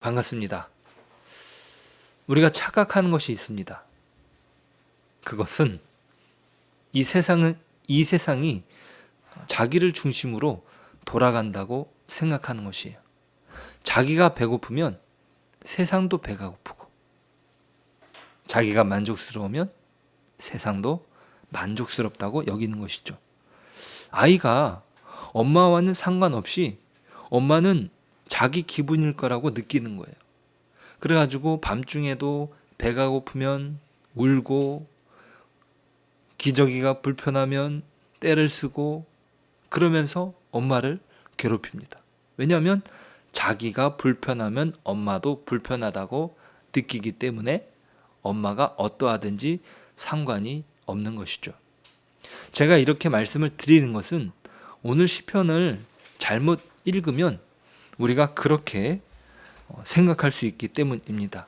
반갑습니다. 우리가 착각하는 것이 있습니다. 그것은 이 세상이 자기를 중심으로 돌아간다고 생각하는 것이에요. 자기가 배고프면 세상도 배가 고프고, 자기가 만족스러우면 세상도 만족스럽다고 여기는 것이죠. 아이가 엄마와는 상관없이 엄마는 자기 기분일 거라고 느끼는 거예요. 그래가지고 밤중에도 배가 고프면 울고, 기저귀가 불편하면 떼를 쓰고, 그러면서 엄마를 괴롭힙니다. 왜냐하면 자기가 불편하면 엄마도 불편하다고 느끼기 때문에 엄마가 어떠하든지 상관이 없는 것이죠. 제가 이렇게 말씀을 드리는 것은 오늘 시편을 잘못 읽으면 우리가 그렇게 생각할 수 있기 때문입니다.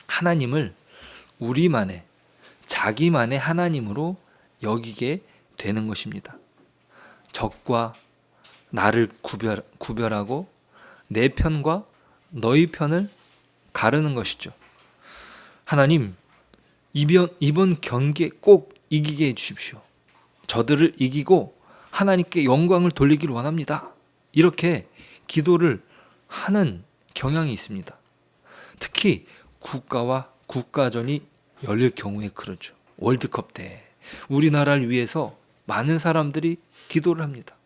하나님을 우리만의, 자기만의 하나님으로 여기게 되는 것입니다. 적과 나를 구별하고 내 편과 너희 편을 가르는 것이죠. 하나님, 이번 경기에 꼭 이기게 해주십시오. 저들을 이기고 하나님께 영광을 돌리기를 원합니다. 이렇게 기도를 하는 경향이 있습니다. 특히 국가와 국가전이 열릴 경우에 그러죠. 월드컵 때 우리나라를 위해서 많은 사람들이 기도를 합니다.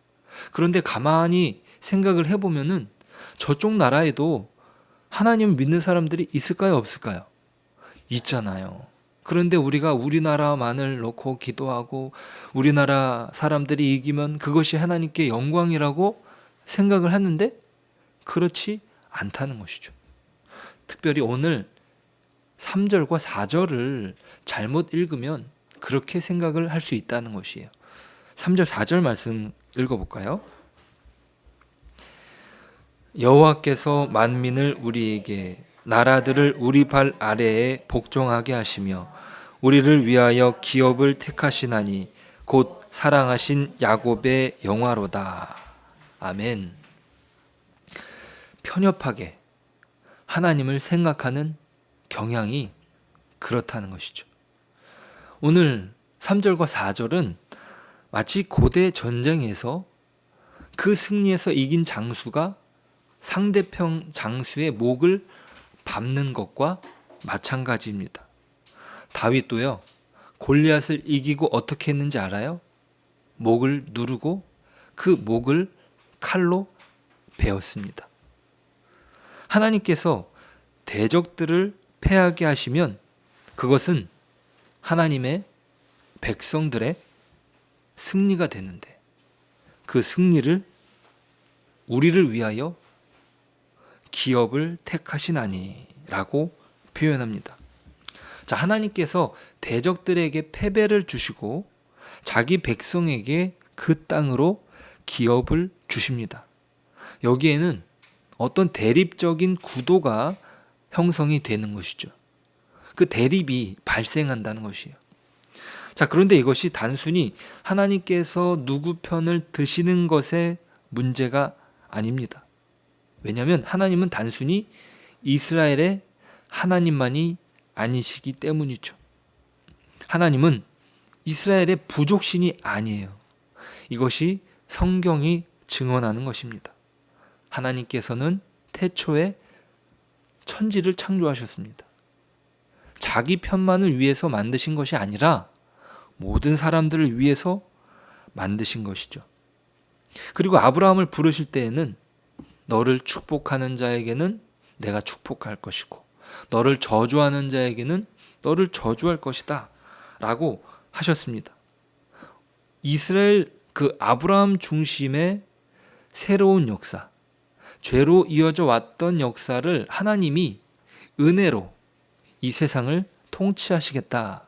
그런데 가만히 생각을 해보면은 저쪽 나라에도 하나님을 믿는 사람들이 있을까요, 없을까요? 있잖아요. 그런데 우리가 우리나라만을 놓고 기도하고 우리나라 사람들이 이기면 그것이 하나님께 영광이라고 생각을 하는데 그렇지 않다는 것이죠. 특별히 오늘 3절과 4절을 잘못 읽으면 그렇게 생각을 할 수 있다는 것이에요. 3절 4절 말씀 읽어볼까요? 여호와께서 만민을 우리에게, 나라들을 우리 발 아래에 복종하게 하시며 우리를 위하여 기업을 택하시나니 곧 사랑하신 야곱의 영화로다. 아멘. 편협하게 하나님을 생각하는 경향이 그렇다는 것이죠. 오늘 3절과 4절은 마치 고대 전쟁에서 그 승리에서 이긴 장수가 상대편 장수의 목을 밟는 것과 마찬가지입니다. 다윗도요, 골리앗을 이기고 어떻게 했는지 알아요? 목을 누르고 그 목을 칼로 베었습니다. 하나님께서 대적들을 패하게 하시면 그것은 하나님의 백성들의 승리가 되는데, 그 승리를 우리를 위하여 기업을 택하시나니 라고 표현합니다. 자, 하나님께서 대적들에게 패배를 주시고 자기 백성에게 그 땅으로 기업을 주십니다. 여기에는 어떤 대립적인 구도가 형성이 되는 것이죠. 그 대립이 발생한다는 것이에요. 자, 그런데 이것이 단순히 하나님께서 누구 편을 드시는 것의 문제가 아닙니다. 왜냐하면 하나님은 단순히 이스라엘의 하나님만이 아니시기 때문이죠. 하나님은 이스라엘의 부족신이 아니에요. 이것이 성경이 증언하는 것입니다. 하나님께서는 태초에 천지를 창조하셨습니다. 자기 편만을 위해서 만드신 것이 아니라 모든 사람들을 위해서 만드신 것이죠. 그리고 아브라함을 부르실 때에는 너를 축복하는 자에게는 내가 축복할 것이고 너를 저주하는 자에게는 너를 저주할 것이다 라고 하셨습니다. 이스라엘 그 아브라함 중심의 새로운 역사, 죄로 이어져 왔던 역사를 하나님이 은혜로 이 세상을 통치하시겠다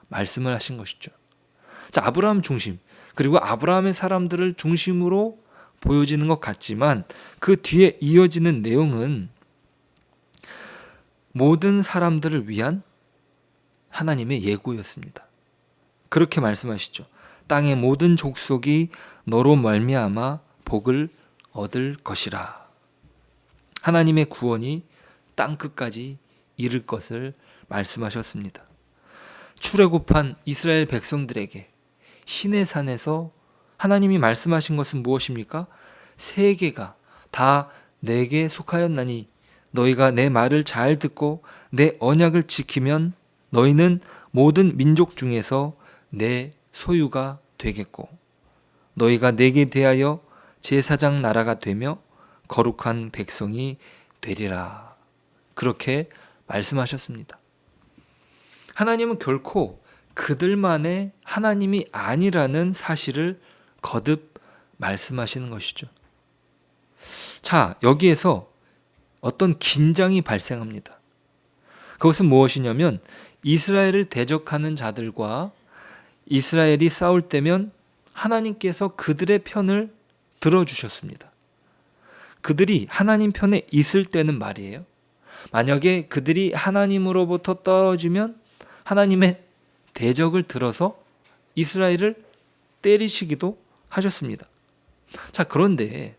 말씀을 하신 것이죠. 자, 아브라함 중심, 그리고 아브라함의 사람들을 중심으로 보여지는 것 같지만 그 뒤에 이어지는 내용은 모든 사람들을 위한 하나님의 예고였습니다. 그렇게 말씀하시죠. 땅의 모든 족속이 너로 말미암아 복을 얻을 것이라. 하나님의 구원이 땅끝까지 이를 것을 말씀하셨습니다. 출애굽한 이스라엘 백성들에게 시내산에서 하나님이 말씀하신 것은 무엇입니까? 세계가 다 내게 속하였나니 너희가 내 말을 잘 듣고 내 언약을 지키면 너희는 모든 민족 중에서 내 소유가 되겠고 너희가 내게 대하여 제사장 나라가 되며 거룩한 백성이 되리라. 그렇게 말씀하셨습니다. 하나님은 결코 그들만의 하나님이 아니라는 사실을 거듭 말씀하시는 것이죠. 자, 여기에서 어떤 긴장이 발생합니다. 그것은 무엇이냐면 이스라엘을 대적하는 자들과 이스라엘이 싸울 때면 하나님께서 그들의 편을 들어주셨습니다. 그들이 하나님 편에 있을 때는 말이에요. 만약에 그들이 하나님으로부터 떨어지면 하나님의 대적을 들어서 이스라엘을 때리시기도 하셨습니다. 자, 그런데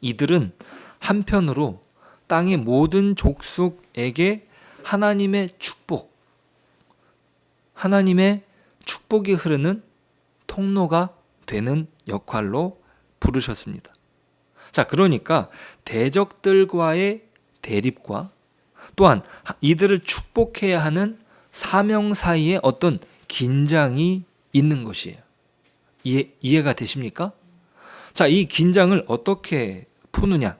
이들은 한편으로 땅의 모든 족속에게 하나님의 축복이 흐르는 통로가 되는 역할로 부르셨습니다. 자, 그러니까 대적들과의 대립과 또한 이들을 축복해야 하는 사명 사이에 어떤 긴장이 있는 것이에요. 이해가 되십니까? 자, 이 긴장을 어떻게 푸느냐?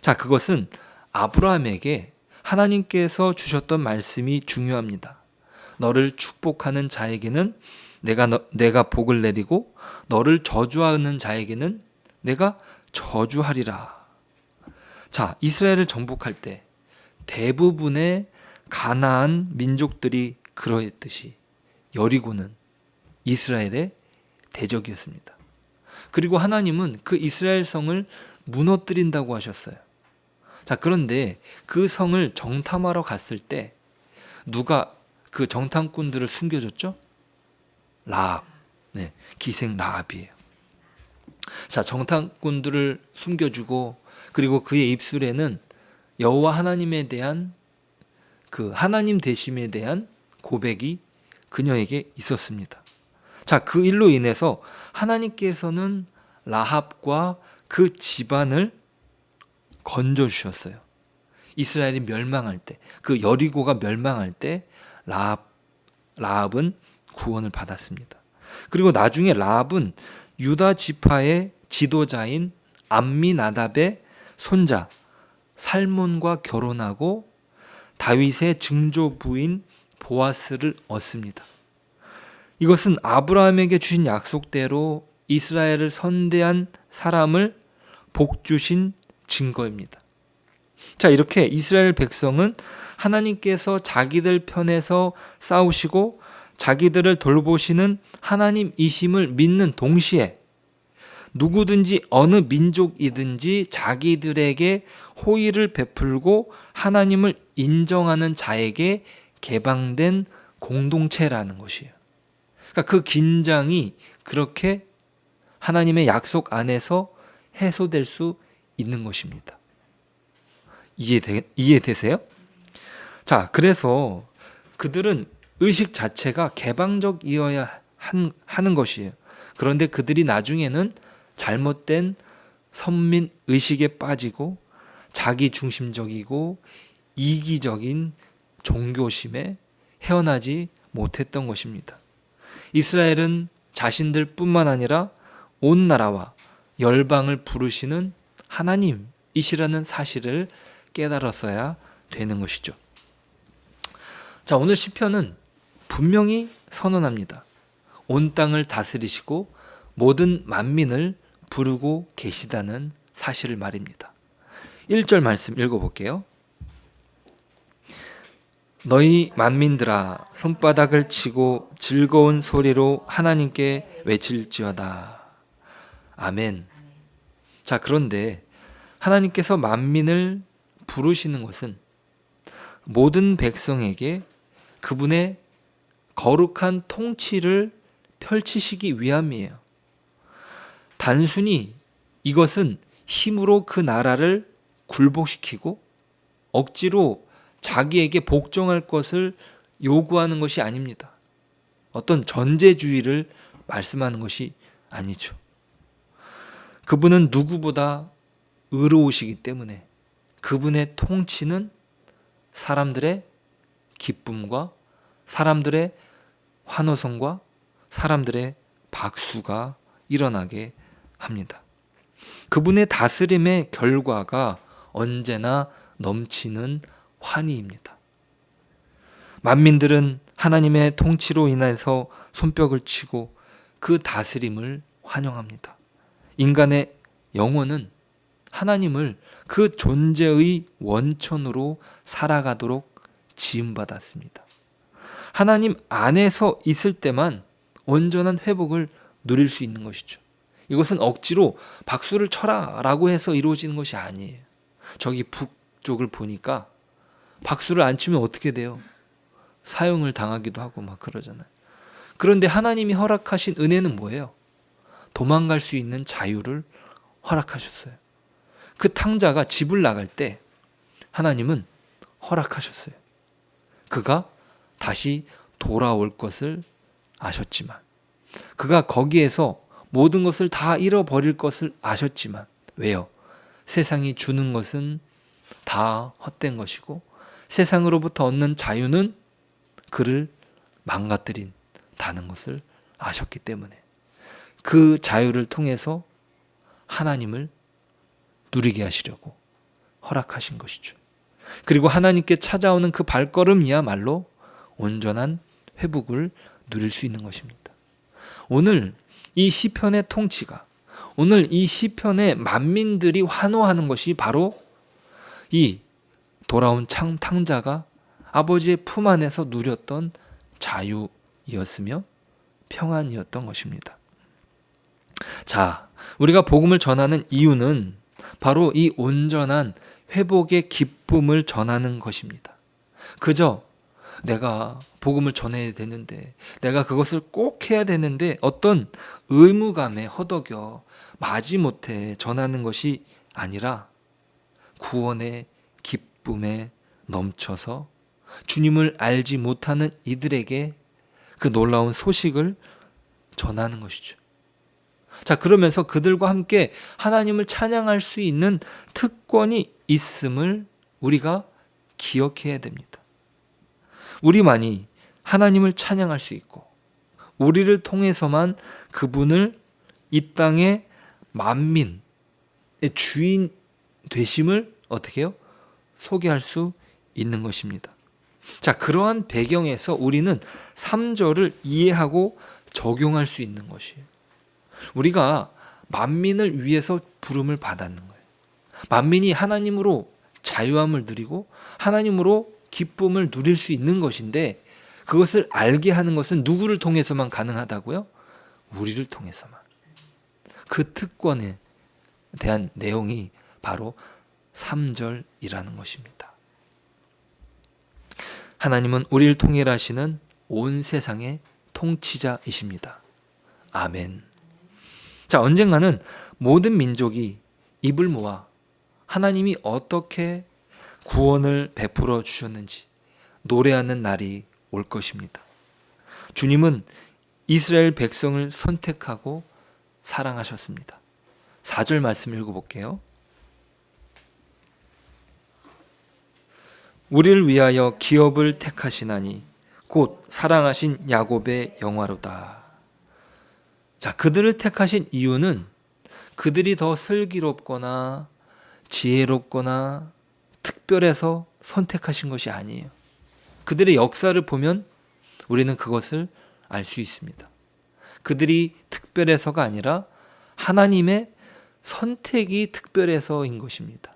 자, 그것은 아브라함에게 하나님께서 주셨던 말씀이 중요합니다. 너를 축복하는 자에게는 내가 복을 내리고 너를 저주하는 자에게는 내가 저주하리라. 자, 이스라엘을 정복할 때 대부분의 가나안 민족들이 그러했듯이 여리고는 이스라엘의 대적이었습니다. 그리고 하나님은 그 이스라엘 성을 무너뜨린다고 하셨어요. 자, 그런데 그 성을 정탐하러 갔을 때 누가 그 정탐꾼들을 숨겨줬죠? 라합, 기생 라합이에요. 자, 정탐꾼들을 숨겨주고 그리고 그의 입술에는 여호와 하나님에 대한 그 하나님 되심에 대한 고백이 그녀에게 있었습니다. 자, 그 일로 인해서 하나님께서는 라합과 그 집안을 건져주셨어요. 이스라엘이 멸망할 때, 그 여리고가 멸망할 때 라합은 구원을 받았습니다. 그리고 나중에 라합은 유다 지파의 지도자인 암미나답의 손자 살몬과 결혼하고 다윗의 증조부인 보아스를 얻습니다. 이것은 아브라함에게 주신 약속대로 이스라엘을 선대한 사람을 복주신 증거입니다. 자, 이렇게 이스라엘 백성은 하나님께서 자기들 편에서 싸우시고 자기들을 돌보시는 하나님이심을 믿는 동시에 누구든지 어느 민족이든지 자기들에게 호의를 베풀고 하나님을 인정하는 자에게 개방된 공동체라는 것이에요. 그러니까 그 긴장이 그렇게 하나님의 약속 안에서 해소될 수 있는 것입니다. 이해되세요? 자, 그래서 그들은 의식 자체가 개방적이어야 하는 것이에요. 그런데 그들이 나중에는 잘못된 선민 의식에 빠지고 자기 중심적이고 이기적인 종교심에 헤어나지 못했던 것입니다. 이스라엘은 자신들뿐만 아니라 온 나라와 열방을 부르시는 하나님이시라는 사실을 깨달았어야 되는 것이죠. 자, 오늘 시편은 분명히 선언합니다. 온 땅을 다스리시고 모든 만민을 부르고 계시다는 사실을 말입니다. 1절 말씀 읽어볼게요. 너희 만민들아 손바닥을 치고 즐거운 소리로 하나님께 외칠지어다. 아멘. 자, 그런데 하나님께서 만민을 부르시는 것은 모든 백성에게 그분의 거룩한 통치를 펼치시기 위함이에요. 단순히 이것은 힘으로 그 나라를 굴복시키고 억지로 자기에게 복종할 것을 요구하는 것이 아닙니다. 어떤 전제주의를 말씀하는 것이 아니죠. 그분은 누구보다 의로우시기 때문에 그분의 통치는 사람들의 기쁨과 사람들의 환호성과 사람들의 박수가 일어나게 합니다. 그분의 다스림의 결과가 언제나 넘치는 환희입니다. 만민들은 하나님의 통치로 인해서 손뼉을 치고 그 다스림을 환영합니다. 인간의 영혼은 하나님을 그 존재의 원천으로 살아가도록 지음받았습니다. 하나님 안에서 있을 때만 온전한 회복을 누릴 수 있는 것이죠. 이것은 억지로 박수를 쳐라 라고 해서 이루어지는 것이 아니에요. 저기 북쪽을 보니까 박수를 안 치면 어떻게 돼요? 사형을 당하기도 하고 막 그러잖아요. 그런데 하나님이 허락하신 은혜는 뭐예요? 도망갈 수 있는 자유를 허락하셨어요. 그 탕자가 집을 나갈 때 하나님은 허락하셨어요. 그가 다시 돌아올 것을 아셨지만, 그가 거기에서 모든 것을 다 잃어버릴 것을 아셨지만, 왜요? 세상이 주는 것은 다 헛된 것이고 세상으로부터 얻는 자유는 그를 망가뜨린다는 것을 아셨기 때문에 그 자유를 통해서 하나님을 누리게 하시려고 허락하신 것이죠. 그리고 하나님께 찾아오는 그 발걸음이야말로 온전한 회복을 누릴 수 있는 것입니다. 오늘 이 시편의 통치가, 오늘 이 시편의 만민들이 환호하는 것이 바로 이 돌아온 탕자가 아버지의 품 안에서 누렸던 자유이었으며 평안이었던 것입니다. 자, 우리가 복음을 전하는 이유는 바로 이 온전한 회복의 기쁨을 전하는 것입니다. 그저 내가 복음을 전해야 되는데, 내가 그것을 꼭 해야 되는데 어떤 의무감에 허덕여 마지못해 전하는 것이 아니라 구원의 기쁨에 넘쳐서 주님을 알지 못하는 이들에게 그 놀라운 소식을 전하는 것이죠. 자, 그러면서 그들과 함께 하나님을 찬양할 수 있는 특권이 있음을 우리가 기억해야 됩니다. 우리만이 하나님을 찬양할 수 있고 우리를 통해서만 그분을 이 땅의 만민의 주인 되심을 어떻게 해요? 소개할 수 있는 것입니다. 자, 그러한 배경에서 우리는 3절을 이해하고 적용할 수 있는 것이에요. 우리가 만민을 위해서 부름을 받았는 거예요. 만민이 하나님으로 자유함을 누리고 하나님으로 기쁨을 누릴 수 있는 것인데, 그것을 알게 하는 것은 누구를 통해서만 가능하다고요? 우리를 통해서만. 그 특권에 대한 내용이 바로 3절이라는 것입니다. 하나님은 우리를 통일하시는 온 세상의 통치자이십니다. 아멘. 자, 언젠가는 모든 민족이 입을 모아 하나님이 어떻게 구원을 베풀어 주셨는지 노래하는 날이 올 것입니다. 주님은 이스라엘 백성을 선택하고 사랑하셨습니다. 4절 말씀 읽어볼게요. 우리를 위하여 기업을 택하시나니 곧 사랑하신 야곱의 영화로다. 자, 그들을 택하신 이유는 그들이 더 슬기롭거나 지혜롭거나 특별해서 선택하신 것이 아니에요. 그들의 역사를 보면 우리는 그것을 알 수 있습니다. 그들이 특별해서가 아니라 하나님의 선택이 특별해서인 것입니다.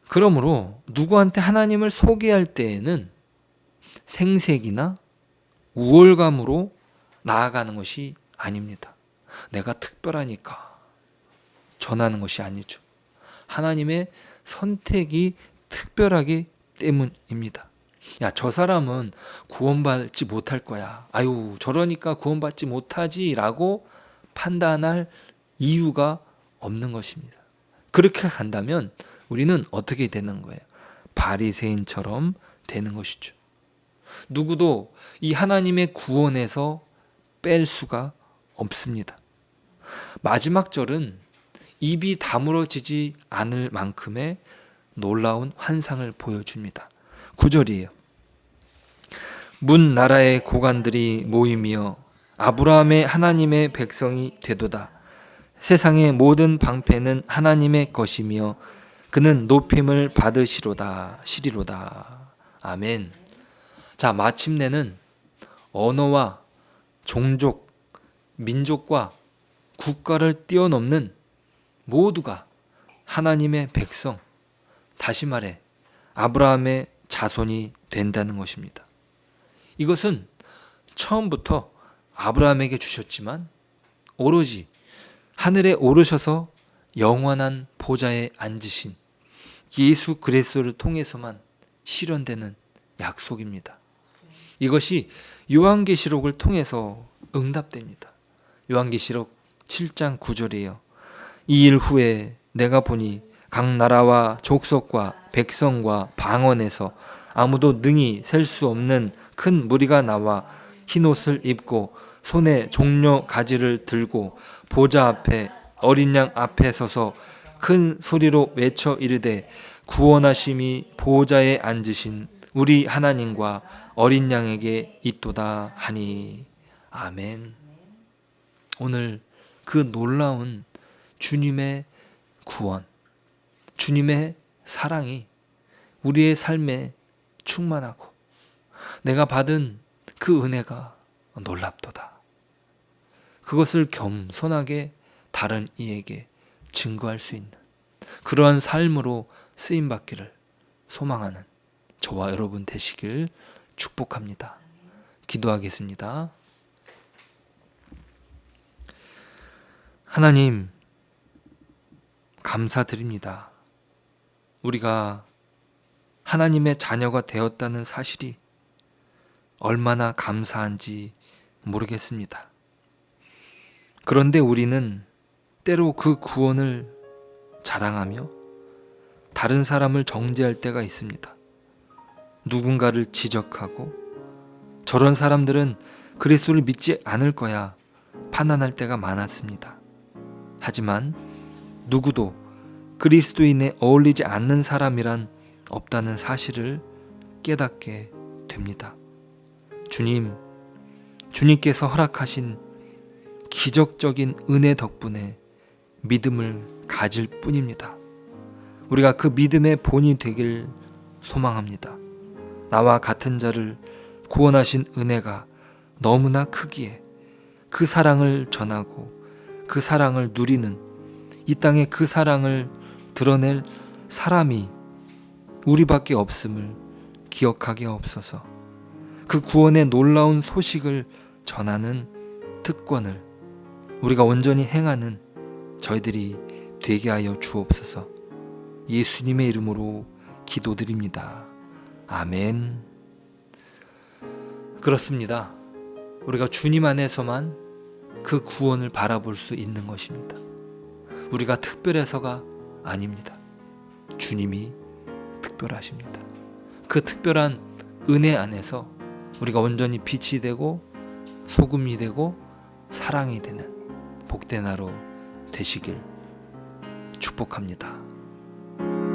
그러므로 누구한테 하나님을 소개할 때에는 생색이나 우월감으로 나아가는 것이 아닙니다. 내가 특별하니까 전하는 것이 아니죠. 하나님의 선택이 특별하기 때문입니다. 야, 저 사람은 구원받지 못할 거야. 아유, 저러니까 구원받지 못하지 라고 판단할 이유가 없는 것입니다. 그렇게 간다면 우리는 어떻게 되는 거예요? 바리새인처럼 되는 것이죠. 누구도 이 하나님의 구원에서 뺄 수가 없습니다. 마지막 절은 입이 다물어지지 않을 만큼의 놀라운 환상을 보여줍니다. 9절이에요. 문 나라의 고관들이 모이며 아브라함의 하나님의 백성이 되도다. 세상의 모든 방패는 하나님의 것이며 그는 높임을 받으시리로다. 아멘. 자, 마침내는 언어와 종족, 민족과 국가를 뛰어넘는 모두가 하나님의 백성, 다시 말해 아브라함의 자손이 된다는 것입니다. 이것은 처음부터 아브라함에게 주셨지만 오로지 하늘에 오르셔서 영원한 보좌에 앉으신 예수 그리스도를 통해서만 실현되는 약속입니다. 이것이 요한계시록을 통해서 응답됩니다. 요한계시록 7장 9절이에요. 이 일 후에 내가 보니 각 나라와 족속과 백성과 방언에서 아무도 능히 셀 수 없는 큰 무리가 나와 흰옷을 입고 손에 종려 가지를 들고 보좌 앞에 어린 양 앞에 서서 큰 소리로 외쳐 이르되 구원하심이 보좌에 앉으신 우리 하나님과 어린 양에게 있도다 하니. 아멘. 오늘 그 놀라운 주님의 구원, 주님의 사랑이 우리의 삶에 충만하고 내가 받은 그 은혜가 놀랍도다. 그것을 겸손하게 다른 이에게 증거할 수 있는 그러한 삶으로 쓰임받기를 소망하는 저와 여러분 되시길 축복합니다. 기도하겠습니다. 하나님, 감사드립니다. 우리가 하나님의 자녀가 되었다는 사실이 얼마나 감사한지 모르겠습니다. 그런데 우리는 때로 그 구원을 자랑하며 다른 사람을 정죄할 때가 있습니다. 누군가를 지적하고 저런 사람들은 그리스도를 믿지 않을 거야 판단할 때가 많았습니다. 하지만 누구도 그리스도인에 어울리지 않는 사람이란 없다는 사실을 깨닫게 됩니다. 주님께서 허락하신 기적적인 은혜 덕분에 믿음을 가질 뿐입니다. 우리가 그 믿음의 본이 되길 소망합니다. 나와 같은 자를 구원하신 은혜가 너무나 크기에 그 사랑을 전하고 그 사랑을 누리는 이 땅에 그 사랑을 드러낼 사람이 우리밖에 없음을 기억하게 없어서 그 구원의 놀라운 소식을 전하는 특권을 우리가 온전히 행하는 저희들이 되게 하여 주옵소서. 예수님의 이름으로 기도드립니다. 아멘. 그렇습니다. 우리가 주님 안에서만 그 구원을 바라볼 수 있는 것입니다. 우리가 특별해서가 아닙니다. 주님이 특별하십니다. 그 특별한 은혜 안에서 우리가 온전히 빛이 되고 소금이 되고 사랑이 되는 복된 하루 되시길 축복합니다.